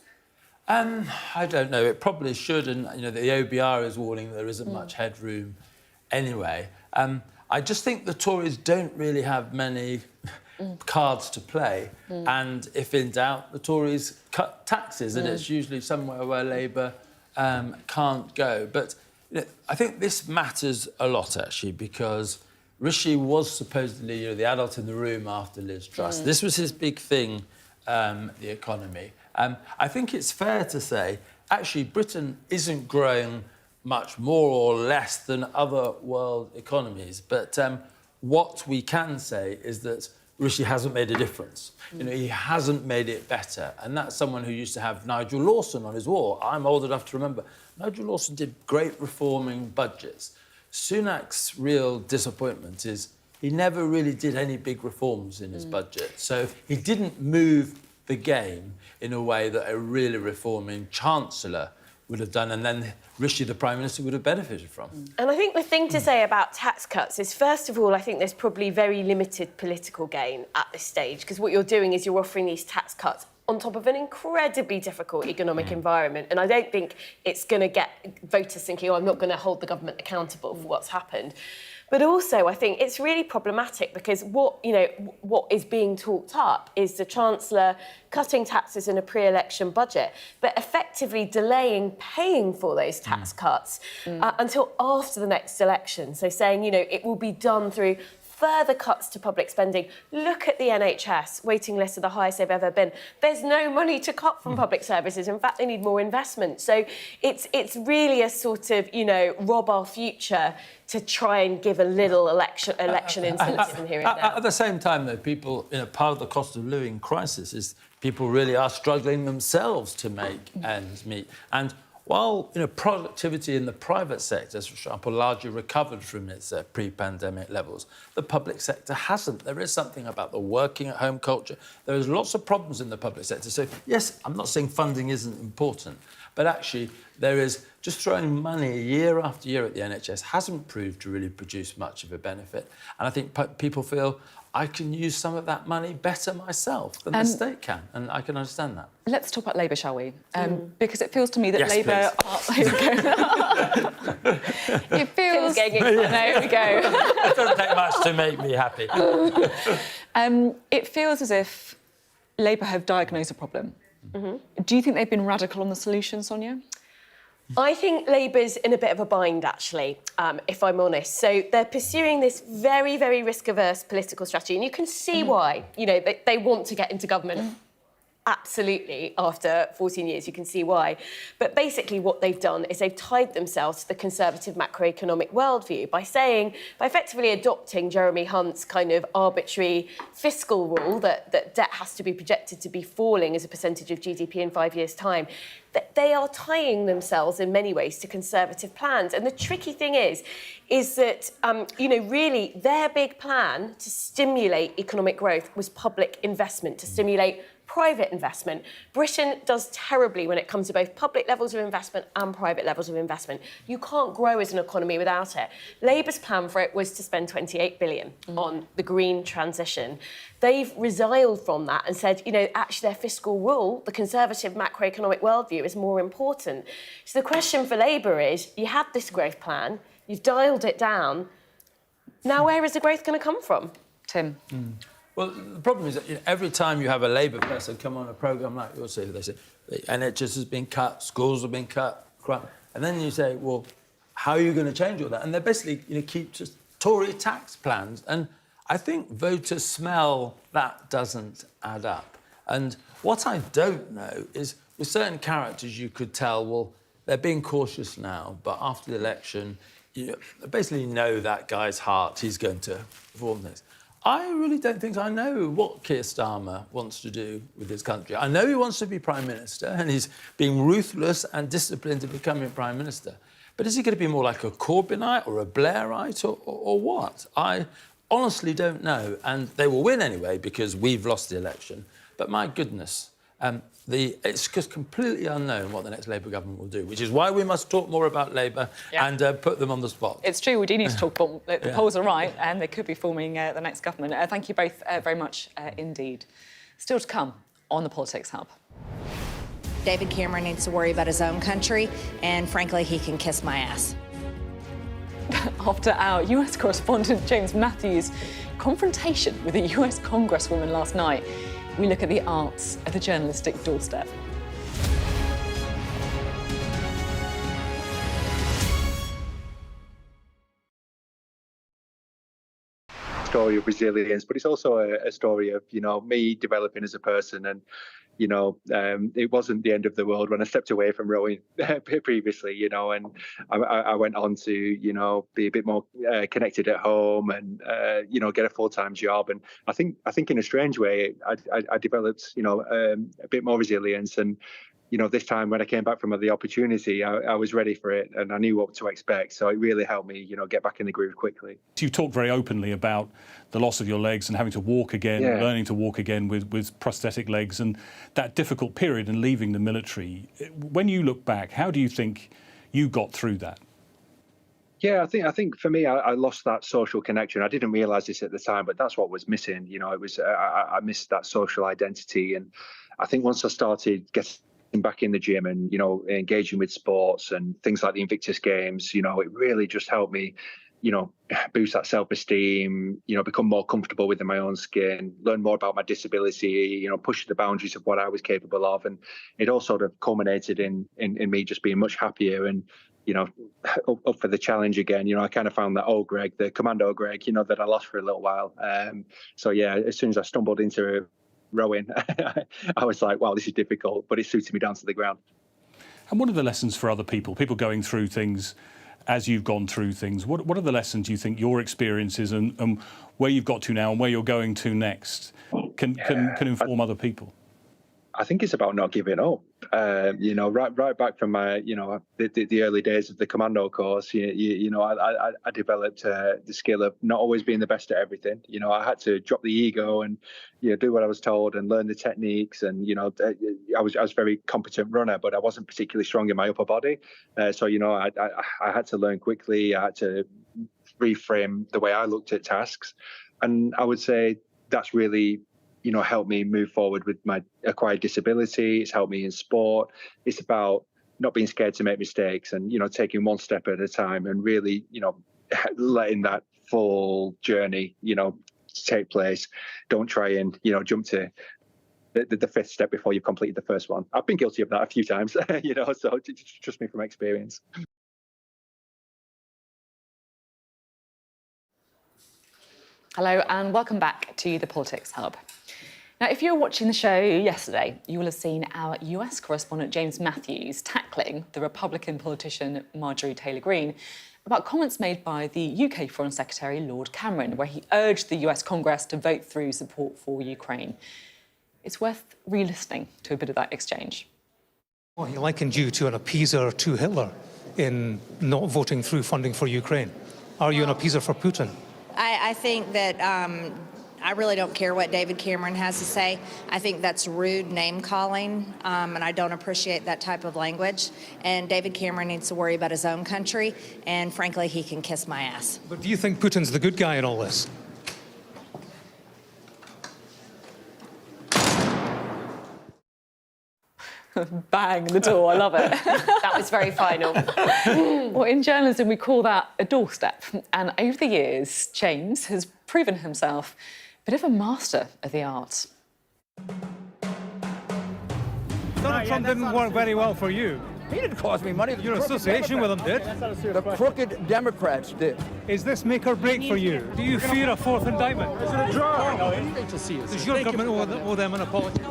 I don't know. It probably should, and the OBR is warning there isn't much headroom anyway. I just think the Tories don't really have many cards to play, and if in doubt, the Tories cut taxes, and it's usually somewhere where Labour can't go. But I think this matters a lot, actually, because Rishi was supposedly the adult in the room after Liz Truss. This was his big thing, the economy. I think it's fair to say, actually, Britain isn't growing much more or less than other world economies. But what we can say is that Rishi hasn't made a difference. He hasn't made it better. And that's someone who used to have Nigel Lawson on his wall. I'm old enough to remember. Nigel Lawson did great reforming budgets. Sunak's real disappointment is he never really did any big reforms in his budget. So he didn't move the game in a way that a really reforming Chancellor would have done, and then Rishi, the Prime Minister, would have benefited from. And I think the thing to say about tax cuts is, first of all, I think there's probably very limited political gain at this stage, because what you're doing is you're offering these tax cuts on top of an incredibly difficult economic environment. And I don't think it's going to get voters thinking, I'm not going to hold the government accountable for what's happened. But also, I think it's really problematic because what is being talked up is the Chancellor cutting taxes in a pre-election budget, but effectively delaying paying for those tax cuts until after the next election. So saying, it will be done through further cuts to public spending. Look at the NHS. Waiting lists are the highest they've ever been. There's no money to cut from public services. In fact, they need more investment. So it's really a sort of, rob our future to try and give a little election incentive here and now. At the same time, though, people, part of the cost of living crisis is people really are struggling themselves to make ends meet. And while productivity in the private sector, for example, largely recovered from its pre-pandemic levels, the public sector hasn't. There is something about the working-at-home culture. There is lots of problems in the public sector. So, yes, I'm not saying funding isn't important, but actually there is just throwing money year after year at the NHS hasn't proved to really produce much of a benefit. And I think people feel, I can use some of that money better myself than the state can, and I can understand that. Let's talk about Labour, shall we? Because it feels to me that yes, Labour are... It feels... Getting excited. There we go. It doesn't take much to make me happy. It feels as if Labour have diagnosed a problem. Do you think they've been radical on the solution, Sonia? I think Labour's in a bit of a bind, actually, if I'm honest. So they're pursuing this very, very risk-averse political strategy, and you can see why. They want to get into government. Absolutely, after 14 years, you can see why. But basically what they've done is they've tied themselves to the Conservative macroeconomic worldview by effectively adopting Jeremy Hunt's kind of arbitrary fiscal rule that debt has to be projected to be falling as a percentage of GDP in 5 years' time. That they are tying themselves in many ways to Conservative plans. And the tricky thing is that, really their big plan to stimulate economic growth was public investment, to stimulate private investment. Britain does terribly when it comes to both public levels of investment and private levels of investment. You can't grow as an economy without it. Labour's plan for it was to spend 28 billion on the green transition. They've resiled from that and said, actually their fiscal rule, the Conservative macroeconomic worldview, is more important. So the question for Labour is, you had this growth plan, you've dialed it down, now where is the growth going to come from? Tim? Well, the problem is that every time you have a Labour person come on a programme like yours, they say the NHS has been cut, schools have been cut, and then you say, well, how are you going to change all that? And they basically keep just Tory tax plans. And I think voters smell that doesn't add up. And what I don't know is with certain characters you could tell, well, they're being cautious now, but after the election, you basically know that guy's heart, he's going to reform things. I really don't think I know what Keir Starmer wants to do with his country. I know he wants to be Prime Minister, and he's being ruthless and disciplined to becoming Prime Minister. But is he going to be more like a Corbynite or a Blairite or what? I honestly don't know. And they will win anyway because we've lost the election. But my goodness, it's just completely unknown what the next Labour government will do, which is why we must talk more about Labour and put them on the spot. It's true, we do need to talk about the polls are right, and they could be forming the next government. Thank you both very much indeed. Still to come on the Politics Hub. David Cameron needs to worry about his own country, and frankly, he can kiss my ass. After our US correspondent James Matthews' confrontation with a US Congresswoman last night, we look at the arts of the journalistic doorstep. Story of resilience, but it's also a story of, you know, me developing as a person. And you know, it wasn't the end of the world when I stepped away from rowing previously, you know, and I went on to, you know, be a bit more connected at home and, you know, get a full-time job. And I think in a strange way, I developed, you know, a bit more resilience. And, you know, this time when I came back from the opportunity, I was ready for it and I knew what to expect. So it really helped me, you know, get back in the groove quickly. You talk very openly about the loss of your legs and having to walk again, learning to walk again with prosthetic legs and that difficult period and leaving the military. When you look back, how do you think you got through that? Yeah, I think for me, I lost that social connection. I didn't realise this at the time, but that's what was missing. You know, it was I missed that social identity. And I think once I started getting back in the gym and, you know, engaging with sports and things like the Invictus Games, you know, it really just helped me, you know, boost that self-esteem, you know, become more comfortable within my own skin, learn more about my disability, you know, push the boundaries of what I was capable of. And it all sort of culminated in me just being much happier and, you know, up for the challenge again. You know, I kind of found that old Greg, the commando Greg, you know, that I lost for a little while. So, yeah, as soon as I stumbled into rowing, I was like, wow, this is difficult, but it suited me down to the ground. And what are the lessons for other people going through things as you've gone through things? What are the lessons you think your experiences and where you've got to now and where you're going to next can inform other people? I think it's about not giving up. You know, right back from my, you know, the early days of the commando course, you know, I developed the skill of not always being the best at everything. You know, I had to drop the ego and, you know, do what I was told and learn the techniques. And, you know, I was a very competent runner, but I wasn't particularly strong in my upper body. So, you know, I had to learn quickly. I had to reframe the way I looked at tasks. And I would say that's really, you know, helped me move forward with my acquired disability. It's helped me in sport. It's about not being scared to make mistakes and, you know, taking one step at a time and really, you know, letting that full journey, you know, take place. Don't try and, you know, jump to the fifth step before you've completed the first one. I've been guilty of that a few times, you know, so trust me from experience. Hello and welcome back to the Politics Hub. Now, if you were watching the show yesterday, you will have seen our US correspondent James Matthews tackling the Republican politician Marjorie Taylor Greene about comments made by the UK Foreign Secretary Lord Cameron, where he urged the US Congress to vote through support for Ukraine. It's worth re-listening to a bit of that exchange. Well, he likened you to an appeaser to Hitler in not voting through funding for Ukraine. Are you an appeaser for Putin? I think that I really don't care what David Cameron has to say. I think that's rude name-calling, and I don't appreciate that type of language. And David Cameron needs to worry about his own country, and frankly, he can kiss my ass. But do you think Putin's the good guy in all this? Bang, the door, I love it. That was very final. Well, in journalism, we call that a doorstep. And over the years, James has proven himself a bit of a master of the art. Donald Trump didn't work very well for you. He didn't cost me money. Your association with him did. The crooked Democrats did. Is this make or break for you? Do you fear a fourth indictment? Is it a draw? Great to see you. Does your government owe them an apology?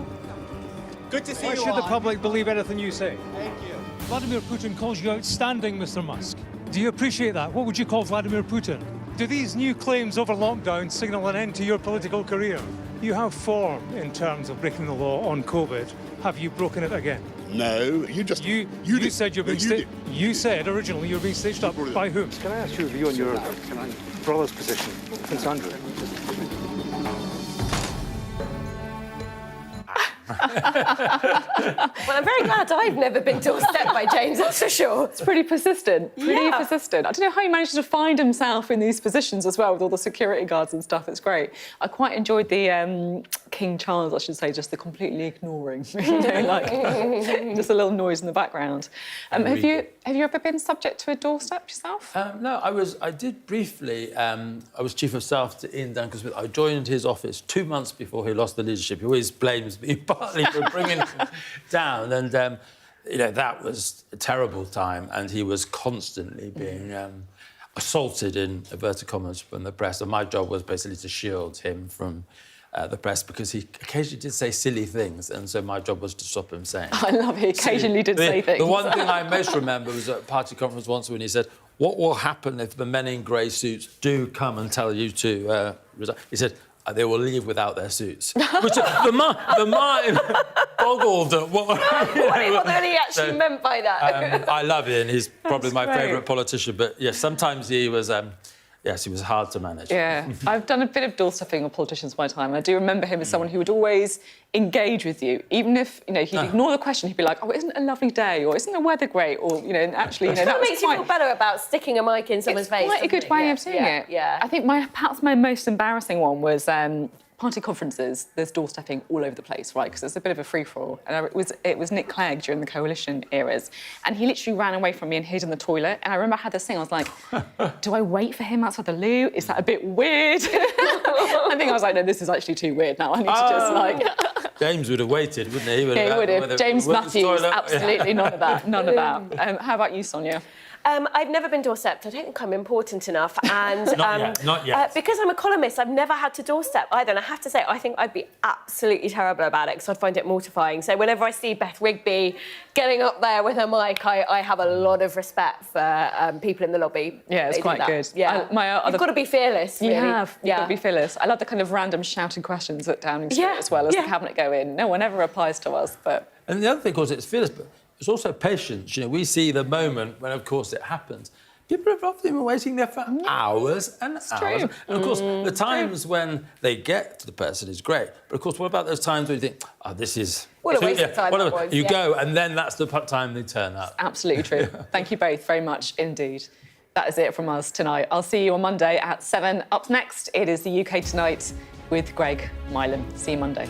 Good to see Why you should all. the public believe anything you say? Thank you. Vladimir Putin calls you outstanding, Mr. Musk. Do you appreciate that? What would you call Vladimir Putin? Do these new claims over lockdown signal an end to your political career? You have form in terms of breaking the law on COVID. Have you broken it again? No, you just... You said you're being you said originally you were being stitched up by whom? Can I ask your view on your brother's position, Prince Andrew? Well, I'm very glad I've never been doorstepped by James, that's for sure. It's pretty persistent, persistent. I don't know how he managed to find himself in these positions as well with all the security guards and stuff. It's great. I quite enjoyed the King Charles, I should say, just the completely ignoring, just a little noise in the background. Have you ever been subject to a doorstep yourself? No, I did briefly. I was chief of staff to Ian Duncan Smith. I joined his office 2 months before he lost the leadership. He always blames me partly for bringing him down, and that was a terrible time. And he was constantly being assaulted in inverted commas from the press. And my job was basically to shield him from the press because he occasionally did say silly things, and so my job was to stop him saying. I love it. He occasionally did say things. The one thing I most remember was at a party conference once when he said, "What will happen if the men in grey suits do come and tell you to resign?" He said, "They will leave without their suits." Which the mind boggled at what... what he actually meant by that. I love Ian. He's probably That's my great. favourite politician. But, yes, sometimes he was... Yes, he was hard to manage. Yeah, I've done a bit of doorstepping of politicians in my time. I do remember him as someone who would always engage with you, even if he'd ignore the question. He'd be like, "Oh, isn't it a lovely day?" or "Isn't the weather great?" or and actually, that was makes you feel better about sticking a mic in someone's face. Quite a good way of seeing it. Yeah. I think perhaps my most embarrassing one was party conferences. There's doorstepping all over the place, right? Because it's a bit of a free-for-all. And it was Nick Clegg during the coalition eras, and he literally ran away from me and hid in the toilet. And I remember I had this thing. I was like, "Do I wait for him outside the loo? Is that a bit weird?" I think I was like, "No, this is actually too weird now. I need to just James would have waited, wouldn't he? He would have. James Matthews, absolutely none of that. None of that. How about you, Sonia? I've never been doorstepped. I don't think I'm important enough. And Not yet. because I'm a columnist, I've never had to doorstep either. And I have to say, I think I'd be absolutely terrible about it because I'd find it mortifying. So whenever I see Beth Rigby getting up there with her mic, I have a lot of respect for people in the lobby. Yeah, it's quite good. Yeah, you've got to be fearless. You really. have. You've got to be fearless. I love the kind of random shouting questions at Downing Street as well as the cabinet go in. No one ever replies to us, but... And the other thing, of course, it's fearless, but it's also patience. We see the moment when, of course, it happens. People have often been waiting there for hours and hours. True. And, of course, the times when they get to the person is great. But, of course, what about those times where you think, this is... What a waste of time that was. You go, and then that's the time they turn up. Absolutely true. Thank you both very much indeed. That is it from us tonight. I'll see you on Monday at 7. Up next, it is the UK Tonight with Greg Milam. See you Monday.